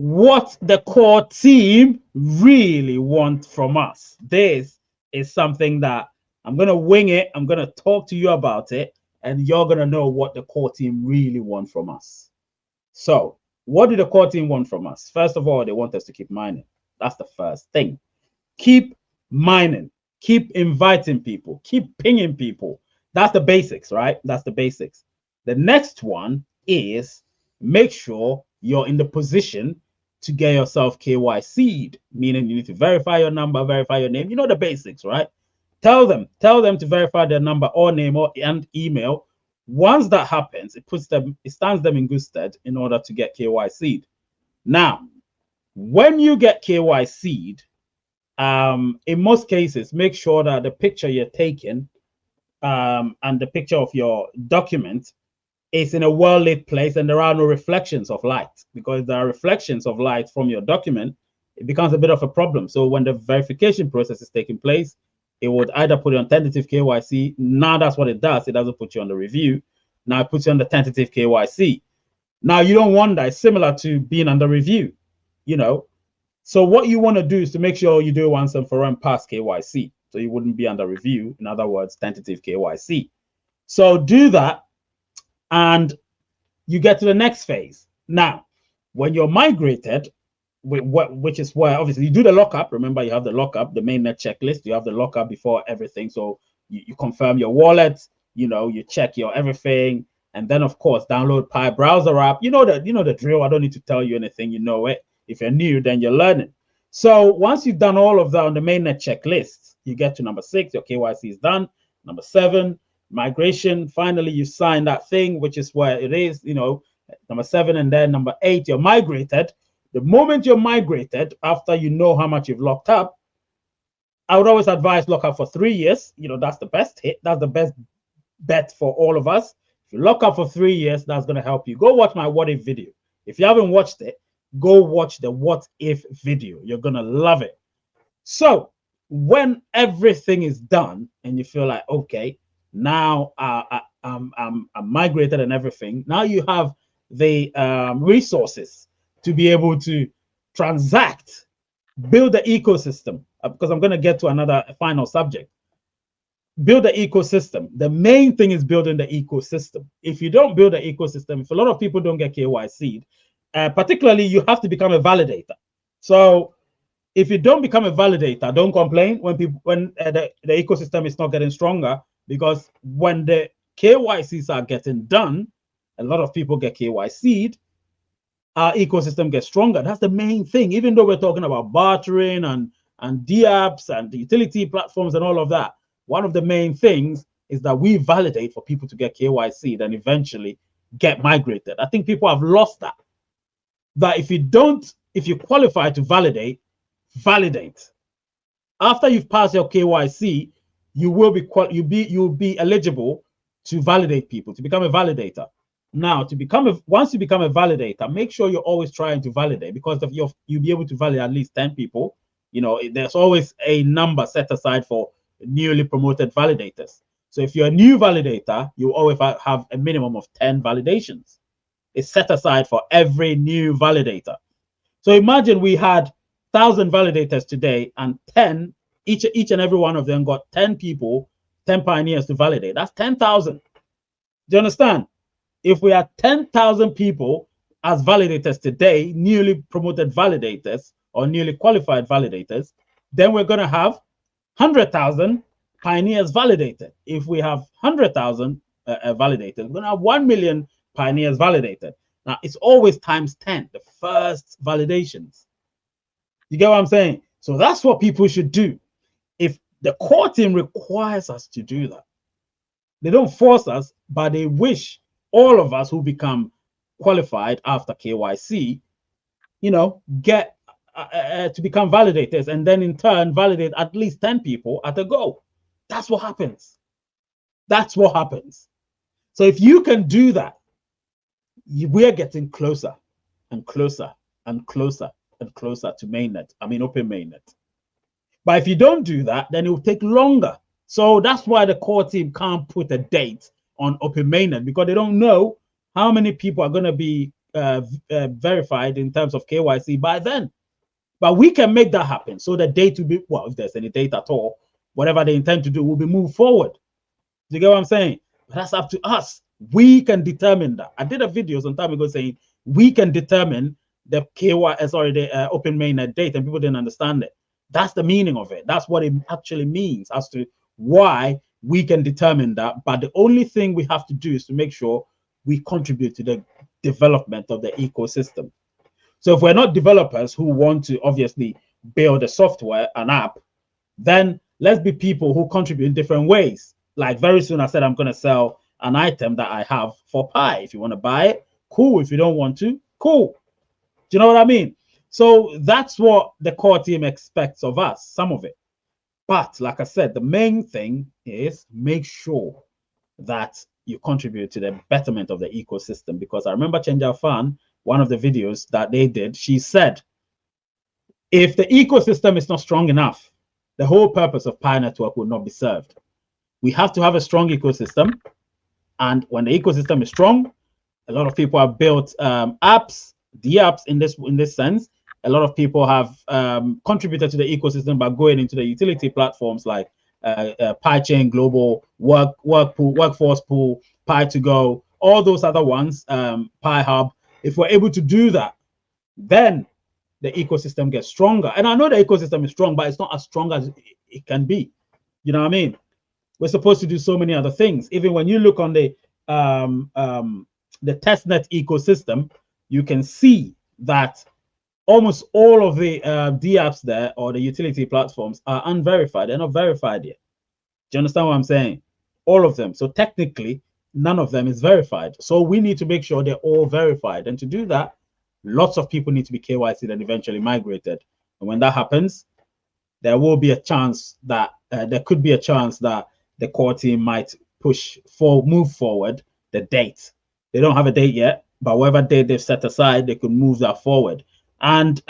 what the core team really want from us. This is something that I'm going to wing it. I'm going to talk to you about it, and you're going to know what the core team really want from us. So what do the core team want from us? First of all, they want us to keep mining. That's the first thing. Keep mining. Keep inviting people. Keep pinging people. That's the basics, right? That's the basics. The next one is make sure you're in the position to get yourself KYC'd, meaning you need to verify your number, verify your name. You know the basics, right? Tell them to verify their number or name and email. Once that happens, it stands them in good stead in order to get KYC'd. Now, when you get KYC'd, in most cases, make sure that the picture you're taking and the picture of your document is in a well-lit place and there are no reflections of light, because there are reflections of light from your document, it becomes a bit of a problem. So when the verification process is taking place, it would either put you on tentative KYC. Now that's what it does. It doesn't put you on the review. Now it puts you on the tentative KYC. Now you don't want that. It's similar to being under review, you know. So what you want to do is to make sure you do once and for all pass KYC. So you wouldn't be under review. In other words, tentative KYC. So do that, and you get to the next phase. Now, when you're migrated, which is where obviously you do the lockup. Remember, you have the lockup, the mainnet checklist. You have the lockup before everything. So you confirm your wallet, you know, you check your everything, and then of course download Pi browser app. You know the drill. I don't need to tell you anything. You know it. If you're new, then you're learning. So once you've done all of that on the mainnet checklist, you get to number 6. Your KYC is done. Number 7. Migration. Finally, you sign that thing, which is where it is, you know, number 7, and then number 8, you're migrated. The moment you're migrated, after you know how much you've locked up, I would always advise lock up for 3 years. You know, that's the best hit. That's the best bet for all of us. If you lock up for 3 years, that's going to help you. Go watch my what if video. If you haven't watched it, go watch the what if video. You're going to love it. So when everything is done and you feel like, okay, now I'm migrated and everything, now you have the resources to be able to transact, build the ecosystem, because I'm going to get to another final subject. Build the ecosystem. The main thing is building the ecosystem. If you don't build the ecosystem, if a lot of people don't get KYC'd, particularly you have to become a validator. So if you don't become a validator, don't complain when the ecosystem is not getting stronger, because when the KYCs are getting done, a lot of people get KYC'd, our ecosystem gets stronger. That's the main thing. Even though we're talking about bartering and DApps and the utility platforms and all of that, one of the main things is that we validate for people to get KYC'd and eventually get migrated. I think people have lost that. That if you qualify to validate. After you've passed your KYC, you'll be eligible to validate people, to become a validator. Now, once you become a validator, make sure you're always trying to validate, because you'll be able to validate at least 10 people. You know, there's always a number set aside for newly promoted validators. So if you're a new validator, you always have a minimum of 10 validations. It's set aside for every new validator. So imagine we had 1,000 validators today, and 10, each and every one of them got 10 people, 10 pioneers to validate. That's 10,000. Do you understand? If we had 10,000 people as validators today, newly promoted validators or newly qualified validators, then we're going to have 100,000 pioneers validated. If we have 100,000 validators, we're going to have 1 million pioneers validated. Now, it's always times 10, the first validations. You get what I'm saying? So that's what people should do. If the core team requires us to do that, they don't force us, but they wish all of us who become qualified after KYC, you know, get to become validators, and then in turn validate at least 10 people at a go. That's what happens. That's what happens. So if you can do that, we're getting closer and closer and closer and closer to mainnet. I mean, Open Mainnet. But if you don't do that, then it will take longer. So that's why the core team can't put a date on Open Mainnet, because they don't know how many people are going to be verified in terms of KYC by then. But we can make that happen. So the date will be, well, if there's any date at all, whatever they intend to do will be moved forward. Do you get what I'm saying? But that's up to us. We can determine that. I did a video some time ago saying we can determine the the Open Mainnet date, and people didn't understand it. That's the meaning of it. That's what it actually means as to why we can determine that. But the only thing we have to do is to make sure we contribute to the development of the ecosystem. So if we're not developers who want to obviously build a software, an app, then let's be people who contribute in different ways. Like very soon I said, I'm going to sell an item that I have for Pi. If you want to buy it, cool. If you don't want to, cool. Do you know what I mean? So that's what the core team expects of us, some of it. But like I said, the main thing is make sure that you contribute to the betterment of the ecosystem. Because I remember Chenja Fan, one of the videos that they did, she said, if the ecosystem is not strong enough, the whole purpose of Pi Network will not be served. We have to have a strong ecosystem. And when the ecosystem is strong, a lot of people have built apps, the apps in this sense. A lot of people have contributed to the ecosystem by going into the utility platforms like PyChain Global, Workforce Pool, Pi2Go, all those other ones, Pi Hub. If we're able to do that, then the ecosystem gets stronger. And I know the ecosystem is strong, but it's not as strong as it can be. You know what I mean? We're supposed to do so many other things. Even when you look on the testnet ecosystem, you can see that almost all of the DApps there or the utility platforms are unverified. They're not verified yet. Do you understand what I'm saying? All of them. So technically, none of them is verified. So we need to make sure they're all verified. And to do that, lots of people need to be KYC'd and eventually migrated. And when that happens, there will be a chance that there could be a chance that the core team might move forward the date. They don't have a date yet, but whatever date they've set aside, they could move that forward. And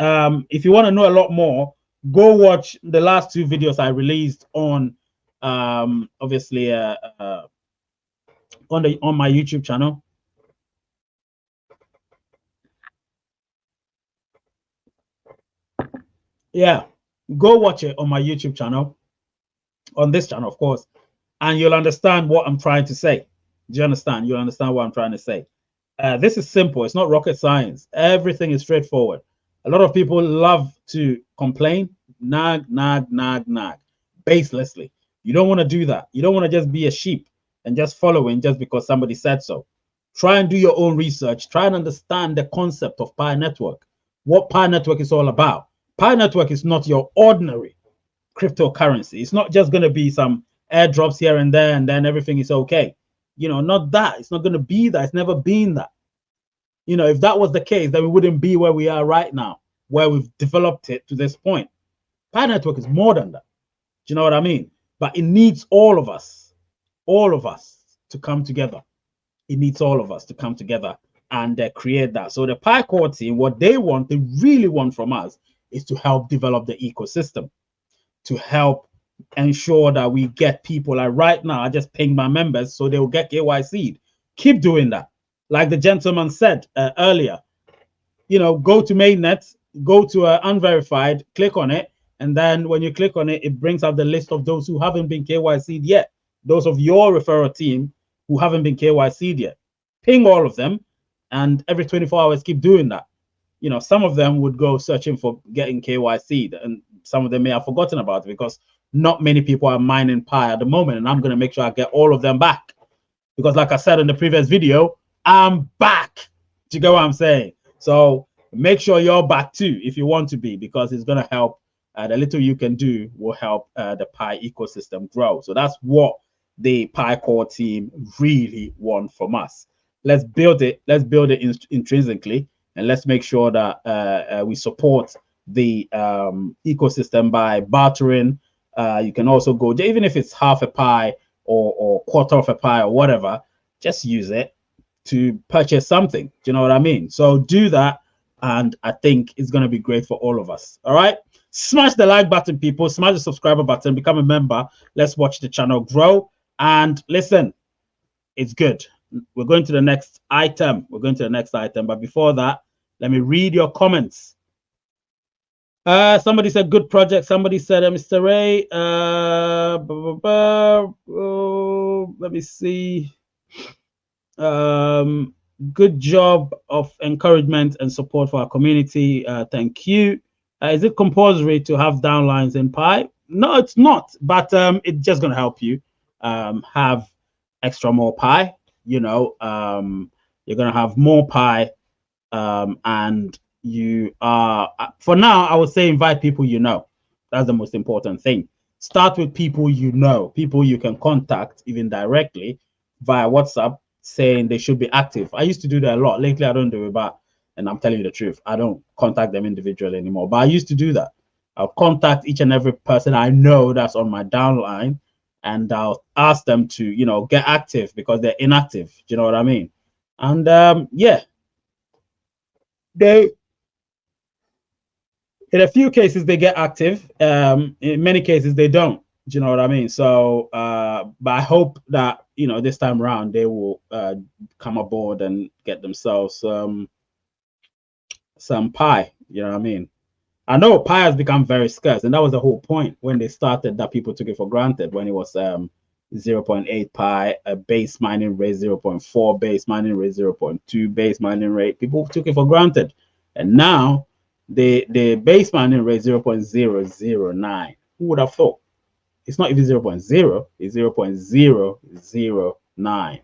if you want to know a lot more, go watch the last two videos I released on obviously on my YouTube channel. Yeah, go watch it on my YouTube channel, on this channel, of course, and you'll understand what I'm trying to say. Do you understand? You'll understand what I'm trying to say. This is simple. It's not rocket science. Everything is straightforward. A lot of people love to complain, nag, baselessly. You don't want to do that. You don't want to just be a sheep and just following just because somebody said so. Try and do your own research. Try and understand the concept of Pi Network, what Pi Network is all about. Pi Network is not your ordinary cryptocurrency. It's not just going to be some airdrops here and there and then everything is okay. You know, not that. It's not going to be that. It's never been that. You know, if that was the case, then we wouldn't be where we are right now, where we've developed it to this point. Pi Network is more than that. Do you know what I mean? But it needs all of us to come together. It needs all of us to come together and create that. So the Pi Core team, what they really want from us is to help develop the ecosystem, to help ensure that we get people. Like right now, I just ping my members so they will get KYC'd. Keep doing that. Like the gentleman said earlier, you know, go to mainnet, go to unverified, click on it, and then when you click on it, it brings up the list of those who haven't been KYC'd yet. Those of your referral team who haven't been KYC'd yet. Ping all of them, and every 24 hours, keep doing that. You know, some of them would go searching for getting KYC'd, and some of them may have forgotten about it because not many people are mining Pi at the moment, and I'm going to make sure I get all of them back. Because like I said in the previous video, I'm back. Do you get what I'm saying? So make sure you're back too if you want to be, because it's going to help. The little you can do will help the Pi ecosystem grow. So that's what the Pi Core team really want from us. Let's build it. Let's build it intrinsically, and let's make sure that we support the ecosystem by bartering. You can also go, even if it's half a Pi or quarter of a Pi or whatever, just use it to purchase something. Do you know what I mean? So do that, and I think it's going to be great for all of us. All right, smash the like button, people. Smash the subscriber button, become a member. Let's watch the channel grow. And listen, it's good. we're going to the next item. We're going to the next item. But before that, let me read your comments. Somebody said good project. Somebody said Mr. Ray. Let me see. Good job of encouragement and support for our community. Thank you. Is it compulsory to have downlines in Pi? No, it's not, but it's just going to help you have extra more Pi. You know, you're going to have more Pi, and you are, for now, I would say invite people you know. That's the most important thing. Start with people you know, people you can contact even directly via WhatsApp, saying they should be active. I used to do that a lot. Lately, I don't do it, but, and I'm telling you the truth, I don't contact them individually anymore. But I used to do that. I'll contact each and every person I know that's on my downline, and I'll ask them to, you know, get active because they're inactive. Do you know what I mean? And yeah, they, in a few cases they get active. In many cases they don't. Do you know what I mean? So, but I hope that, you know, this time around they will come aboard and get themselves some Pi. You know what I mean? I know Pi has become very scarce, and that was the whole point when they started, that people took it for granted when it was 0.8 Pi, a base mining rate 0.4, base mining rate 0.2, base mining rate. People took it for granted, and now the base mining rate 0.009. Who would have thought? It's not even 0.0, it's 0.009.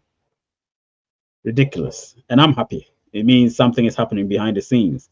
Ridiculous. And I'm happy. It means something is happening behind the scenes.